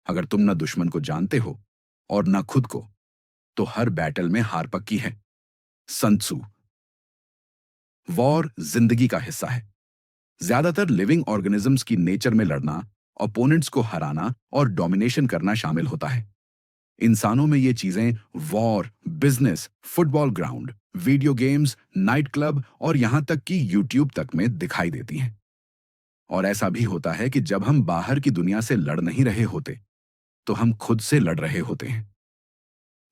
अगर तुम न दुश्मन को जानते हो और न खुद को, तो हर बैटल में हार पक्की है। सन त्सू। वॉर जिंदगी का हिस्सा है। ज्यादातर लिविंग ऑर्गेनिजम्स की नेचर में लड़ना, ओपोनेंट्स को हराना और डोमिनेशन करना शामिल होता है। इंसानों में ये चीजें war, business, football ground, video games, night club और यहां तक कि यूट्यूब तक में दिखाई देती हैं। और ऐसा भी होता है कि जब हम बाहर की दुनिया से लड़ नहीं रहे होते, तो हम खुद से लड़ रहे होते हैं।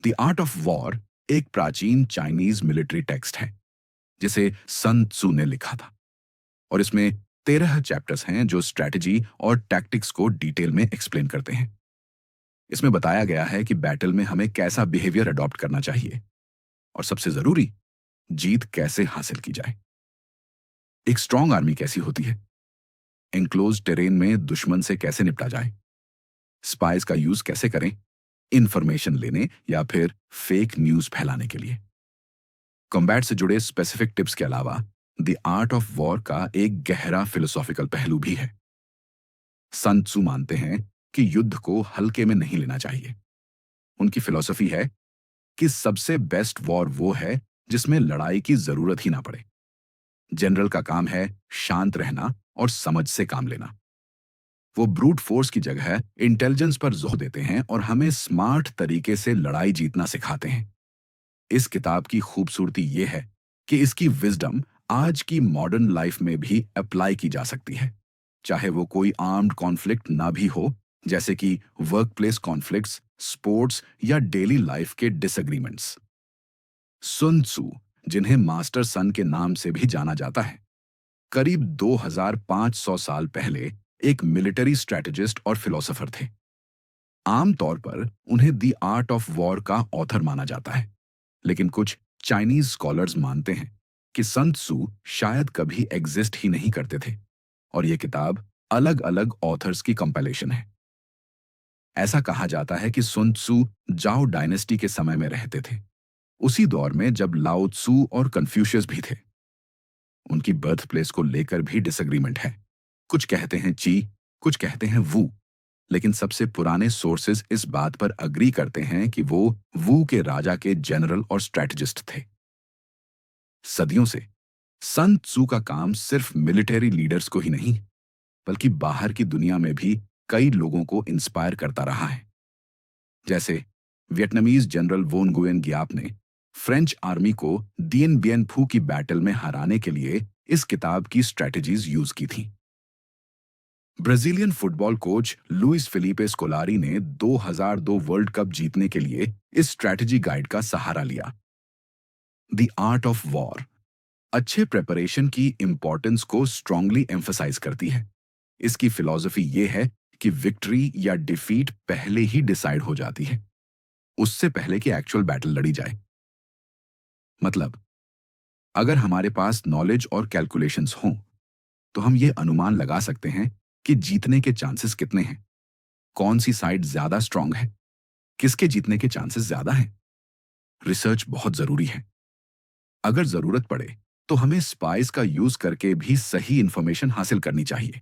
द आर्ट ऑफ वॉर एक प्राचीन चाइनीज मिलिट्री टेक्स्ट है, जिसे सन त्सू ने लिखा था। और इसमें 13 चैप्टर्स हैं जो स्ट्रैटेजी और टैक्टिक्स को डिटेल में एक्सप्लेन करते हैं। इसमें बताया गया है कि बैटल में हमें कैसा बिहेवियर अडॉप्ट करना चाहिए और सबसे जरूरी, जीत कैसे हासिल की जाए। एक स्ट्रांग आर्मी कैसी होती है, एनक्लोज टेरेन में दुश्मन से कैसे निपटा जाए, स्पाइस का यूज कैसे करें, इंफॉर्मेशन लेने या फिर फेक न्यूज फैलाने के लिए। कॉम्बैट से जुड़े स्पेसिफिक टिप्स के अलावा द आर्ट ऑफ वॉर का एक गहरा फिलोसॉफिकल पहलू भी है। सन त्सू मानते हैं कि युद्ध को हल्के में नहीं लेना चाहिए। उनकी फिलॉसफी है कि सबसे बेस्ट वॉर वो है जिसमें लड़ाई की जरूरत ही ना पड़े। जनरल का काम है शांत रहना और समझ से काम लेना। वो ब्रूट फोर्स की जगह इंटेलिजेंस पर जोर देते हैं और हमें स्मार्ट तरीके से लड़ाई जीतना सिखाते हैं। इस किताब की खूबसूरती ये है कि इसकी विजडम आज की मॉडर्न लाइफ में भी अप्लाई की जा सकती है, चाहे वो कोई आर्म्ड कॉन्फ्लिक्ट ना भी हो, जैसे कि वर्क प्लेस कॉन्फ्लिक्ट्स, स्पोर्ट्स या डेली लाइफ के डिसएग्रीमेंट्स। सुन त्सू, जिन्हें मास्टर सन के नाम से भी जाना जाता है, करीब 2500 साल पहले एक मिलिट्री स्ट्रैटेजिस्ट और फिलोसोफर थे। आमतौर पर उन्हें द आर्ट ऑफ वॉर का ऑथर माना जाता है, लेकिन कुछ चाइनीज स्कॉलर्स मानते हैं कि सन त्सू शायद कभी एग्जिस्ट ही नहीं करते थे और यह किताब अलग अलग ऑथर्स की कंपाइलेशन है। ऐसा कहा जाता है कि सुन त्सू जाओ डायनेस्टी के समय में रहते थे, उसी दौर में जब लाओ त्सू और कन्फ्यूशियस भी थे। उनकी बर्थ प्लेस को लेकर भी डिसएग्रीमेंट है। कुछ कहते हैं ची, कुछ कहते हैं वू, लेकिन सबसे पुराने सोर्सेज इस बात पर अग्री करते हैं कि वो वू के राजा के जनरल और स्ट्रैटेजिस्ट थे। सदियों से सन त्सू का काम सिर्फ मिलिट्री लीडर्स को ही नहीं, बल्कि बाहर की दुनिया में भी कई लोगों को इंस्पायर करता रहा है। जैसे वियतनामीज जनरल वोन गुएन गियाप ने फ्रेंच आर्मी को दिएन बियन फू की बैटल में हराने के लिए इस किताब की स्ट्रैटेजीज यूज की थी। Brazilian football coach Luiz Felipe Scolari ने 2002 वर्ल्ड कप जीतने के लिए इस स्ट्रैटेजी गाइड का सहारा लिया। द आर्ट ऑफ वॉर अच्छे प्रेपरेशन की इंपॉर्टेंस को स्ट्रांगली एम्फसाइज करती है। इसकी फिलॉसफी ये है कि विक्ट्री या डिफीट पहले ही डिसाइड हो जाती है, उससे पहले कि एक्चुअल बैटल लड़ी जाए। मतलब, अगर हमारे पास नॉलेज और कैलकुलेशंस हों, तो हम ये अनुमान लगा सकते हैं कि जीतने के चांसेस कितने हैं, कौन सी साइड ज्यादा स्ट्रांग है, किसके जीतने के चांसेस ज्यादा हैं। रिसर्च बहुत जरूरी है। अगर जरूरत पड़े तो हमें स्पाइस का यूज करके भी सही इंफॉर्मेशन हासिल करनी चाहिए।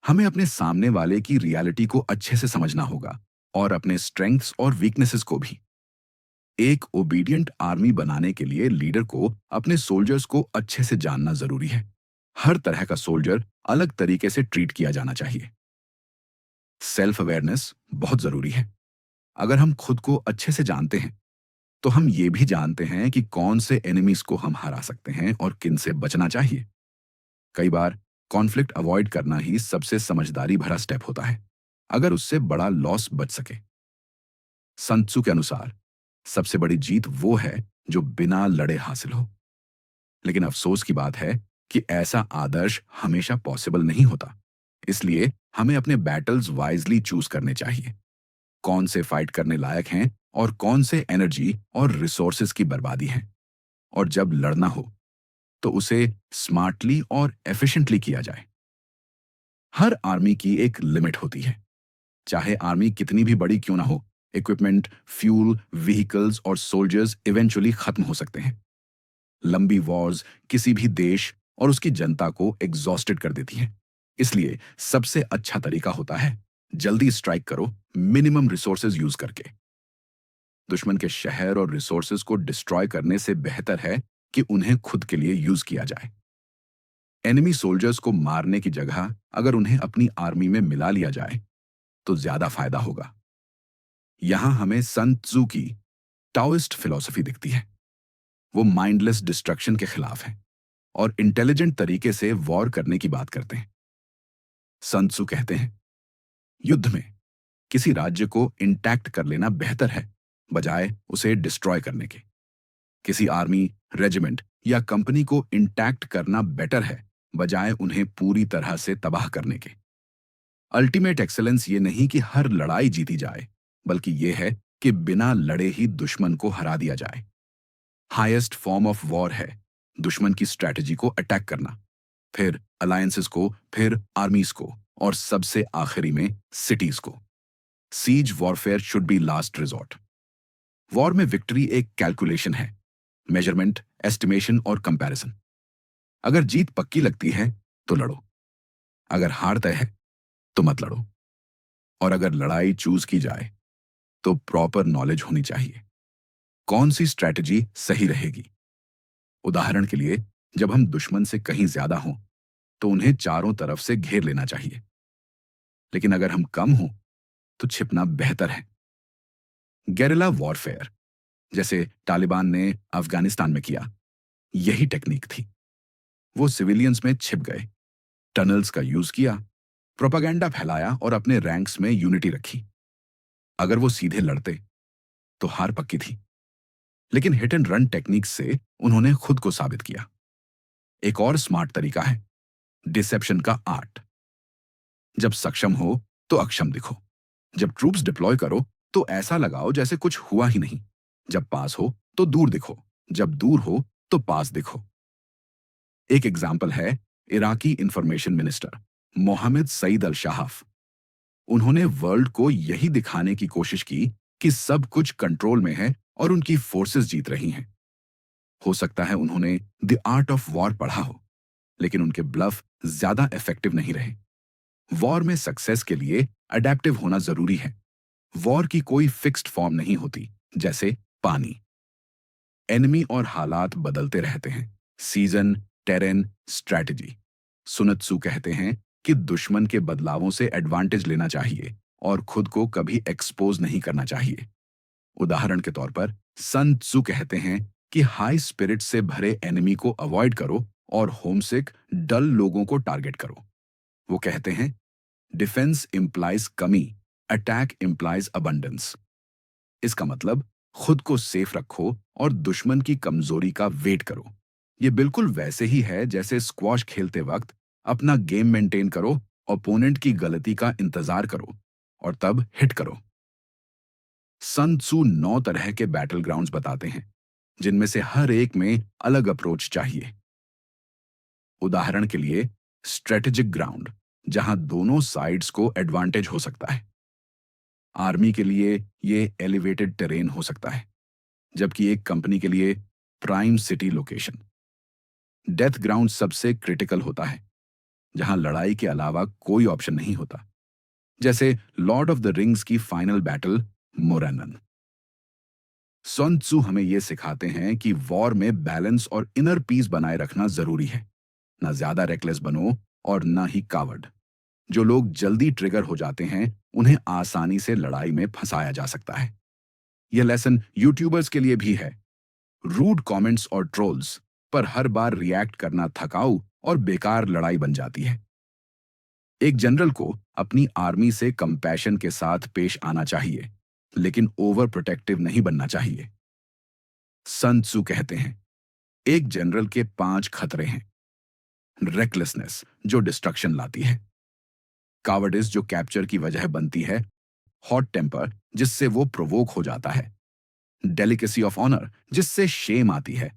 हमें अपने सामने वाले की रियलिटी को अच्छे से समझना होगा और अपने स्ट्रेंथ्स और वीकनेसेस को भी। एक ओबीडियंट आर्मी बनाने के लिए लीडर को अपने सोल्जर्स को अच्छे से जानना जरूरी है। हर तरह का सोल्जर अलग तरीके से ट्रीट किया जाना चाहिए। सेल्फ अवेयरनेस बहुत जरूरी है। अगर हम खुद को अच्छे से जानते हैं, तो हम ये भी जानते हैं कि कौन से एनिमीज को हम हरा सकते हैं और किन से बचना चाहिए। कई बार कॉन्फ्लिक्ट अवॉइड करना ही सबसे समझदारी भरा स्टेप होता है, अगर उससे बड़ा लॉस बच सके। सन त्सू के अनुसार सबसे बड़ी जीत वो है जो बिना लड़े हासिल हो। लेकिन अफसोस की बात है कि ऐसा आदर्श हमेशा पॉसिबल नहीं होता। इसलिए हमें अपने बैटल्स वाइजली चूज करने चाहिए। कौन से फाइट करने लायक हैं और कौन से एनर्जी और रिसोर्सेज की बर्बादी है। और जब लड़ना हो तो उसे स्मार्टली और एफिशिएंटली किया जाए। हर आर्मी की एक लिमिट होती है। चाहे आर्मी कितनी भी बड़ी क्यों ना हो, इक्विपमेंट, फ्यूल, व्हीकल्स और सोल्जर्स इवेंचुअली खत्म हो सकते हैं। लंबी वॉर्स किसी भी देश और उसकी जनता को एग्जॉस्टेड कर देती हैं। इसलिए सबसे अच्छा तरीका होता है जल्दी स्ट्राइक करो, मिनिमम रिसोर्सेज यूज करके। दुश्मन के शहर और रिसोर्सेज को डिस्ट्रॉय करने से बेहतर है कि उन्हें खुद के लिए यूज किया जाए। एनिमी सोल्जर्स को मारने की जगह अगर उन्हें अपनी आर्मी में मिला लिया जाए तो ज्यादा फायदा होगा। यहां हमें सन त्सू की टाओइस्ट फिलॉसफी दिखती है। वो माइंडलेस डिस्ट्रक्शन के खिलाफ है और इंटेलिजेंट तरीके से वॉर करने की बात करते हैं। सन त्सू कहते हैं, युद्ध में किसी राज्य को इंटैक्ट कर लेना बेहतर है बजाय उसे डिस्ट्रॉय करने के। किसी आर्मी, रेजिमेंट या कंपनी को इंटैक्ट करना बेटर है बजाय उन्हें पूरी तरह से तबाह करने के। अल्टीमेट एक्सेलेंस ये नहीं कि हर लड़ाई जीती जाए, बल्कि ये है कि बिना लड़े ही दुश्मन को हरा दिया जाए। हाईएस्ट फॉर्म ऑफ वॉर है दुश्मन की स्ट्रैटेजी को अटैक करना, फिर अलायंसेस को, फिर आर्मीज को, और सबसे आखिरी में सिटीज को। Siege warfare should be last resort. War में विक्ट्री एक कैलकुलेशन है, मेजरमेंट, एस्टिमेशन और कंपैरिजन। अगर जीत पक्की लगती है तो लड़ो, अगर हार तय है तो मत लड़ो। और अगर लड़ाई चूज की जाए तो प्रॉपर नॉलेज होनी चाहिए, कौन सी स्ट्रैटेजी सही रहेगी। उदाहरण के लिए, जब हम दुश्मन से कहीं ज्यादा हों तो उन्हें चारों तरफ से घेर लेना चाहिए, लेकिन अगर हम कम हों तो छिपना बेहतर है। गेरिला वॉरफेयर, जैसे तालिबान ने अफगानिस्तान में किया, यही टेक्निक थी। वो सिविलियंस में छिप गए, टनल्स का यूज किया, प्रोपागेंडा फैलाया और अपने रैंक्स में यूनिटी रखी। अगर वो सीधे लड़ते तो हार पक्की थी, लेकिन हिट एंड रन टेक्निक से उन्होंने खुद को साबित किया। एक और स्मार्ट तरीका है डिसेप्शन का आर्ट। जब सक्षम हो तो अक्षम दिखो, जब ट्रूप्स डिप्लॉय करो तो ऐसा लगाओ जैसे कुछ हुआ ही नहीं, जब पास हो तो दूर दिखो, जब दूर हो तो पास दिखो। एक एग्जाम्पल है इराकी इंफॉर्मेशन मिनिस्टर मोहम्मद सईद अल शाहफ। उन्होंने वर्ल्ड को यही दिखाने की कोशिश की कि सब कुछ कंट्रोल में है और उनकी फोर्सेस जीत रही हैं। हो सकता है उन्होंने द आर्ट ऑफ वॉर पढ़ा हो, लेकिन उनके ब्लफ ज्यादा इफेक्टिव नहीं रहे। वॉर में सक्सेस के लिए अडेप्टिव होना जरूरी है। वॉर की कोई फिक्स्ड फॉर्म नहीं होती, जैसे पानी। एनिमी और हालात बदलते रहते हैं, सीजन, टेरेन, स्ट्रैटेजी। सुन त्सू कहते हैं कि दुश्मन के बदलावों से एडवांटेज लेना चाहिए और खुद को कभी एक्सपोज नहीं करना चाहिए। उदाहरण के तौर पर सन त्सू कहते हैं कि हाई स्पिरिट से भरे एनिमी को अवॉइड करो और होमसिक, डल लोगों को टारगेट करो। वो कहते हैं, डिफेंस इंप्लाइज कमी, अटैक इंप्लाइज अबंडेंस। इसका मतलब खुद को सेफ रखो और दुश्मन की कमजोरी का वेट करो। ये बिल्कुल वैसे ही है जैसे स्क्वॉश खेलते वक्त अपना गेम मेंटेन करो, ओपोनेंट की गलती का इंतजार करो और तब हिट करो। सन त्सू 9 तरह के बैटल ग्राउंड्स बताते हैं, जिनमें से हर एक में अलग अप्रोच चाहिए। उदाहरण के लिए, स्ट्रेटेजिक ग्राउंड, जहां दोनों साइड्स को एडवांटेज हो सकता है। आर्मी के लिए ये एलिवेटेड टेरेन हो सकता है, जबकि एक कंपनी के लिए prime city location. Death ground सबसे क्रिटिकल होता है, जहां लड़ाई के अलावा कोई ऑप्शन नहीं होता, जैसे लॉर्ड ऑफ द रिंग्स की फाइनल बैटल मोरैनन। sun tzu हमें यह सिखाते हैं कि वॉर में बैलेंस और इनर पीस बनाए रखना जरूरी है। ना ज्यादा रेकलेस बनो और ना ही कावर्ड। जो लोग जल्दी ट्रिगर हो जाते हैं, उन्हें आसानी से लड़ाई में फंसाया जा सकता है। यह लेसन यूट्यूबर्स के लिए भी है। रूड कमेंट्स और ट्रोल्स पर हर बार रिएक्ट करना थकाऊ और बेकार लड़ाई बन जाती है। एक जनरल को अपनी आर्मी से कंपैशन के साथ पेश आना चाहिए, लेकिन ओवर प्रोटेक्टिव नहीं बनना चाहिए। सन त्सू कहते हैं, एक जनरल के 5 खतरे हैं। रेकलेसनेस, जो डिस्ट्रक्शन लाती है। कावर्डिस, जो कैप्चर की वजह बनती है। हॉट टेम्पर, जिससे वो प्रोवोक हो जाता है। डेलिकेसी ऑफ ऑनर, जिससे शेम आती है।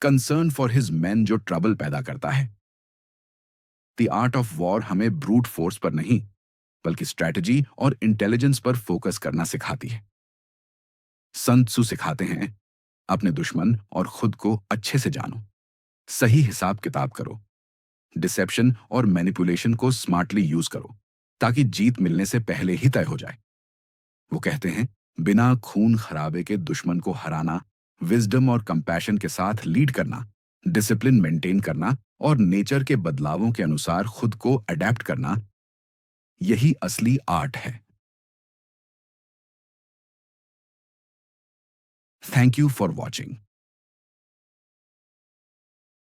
कंसर्न फॉर हिज मैन, जो ट्रबल पैदा करता है। द आर्ट ऑफ वॉर हमें ब्रूट फोर्स पर नहीं, बल्कि स्ट्रैटेजी और इंटेलिजेंस पर फोकस करना सिखाती है। सन त्सू सिखाते हैं, अपने दुश्मन और खुद को अच्छे से जानो, सही हिसाब किताब करो, डिसेप्शन और मैनिपुलेशन को स्मार्टली यूज करो, ताकि जीत मिलने से पहले ही तय हो जाए। वो कहते हैं, बिना खून खराबे के दुश्मन को हराना, विजडम और कंपैशन के साथ लीड करना, डिसिप्लिन मेंटेन करना और नेचर के बदलावों के अनुसार खुद को अडेप्ट करना, यही असली आर्ट है। Thank you for watching.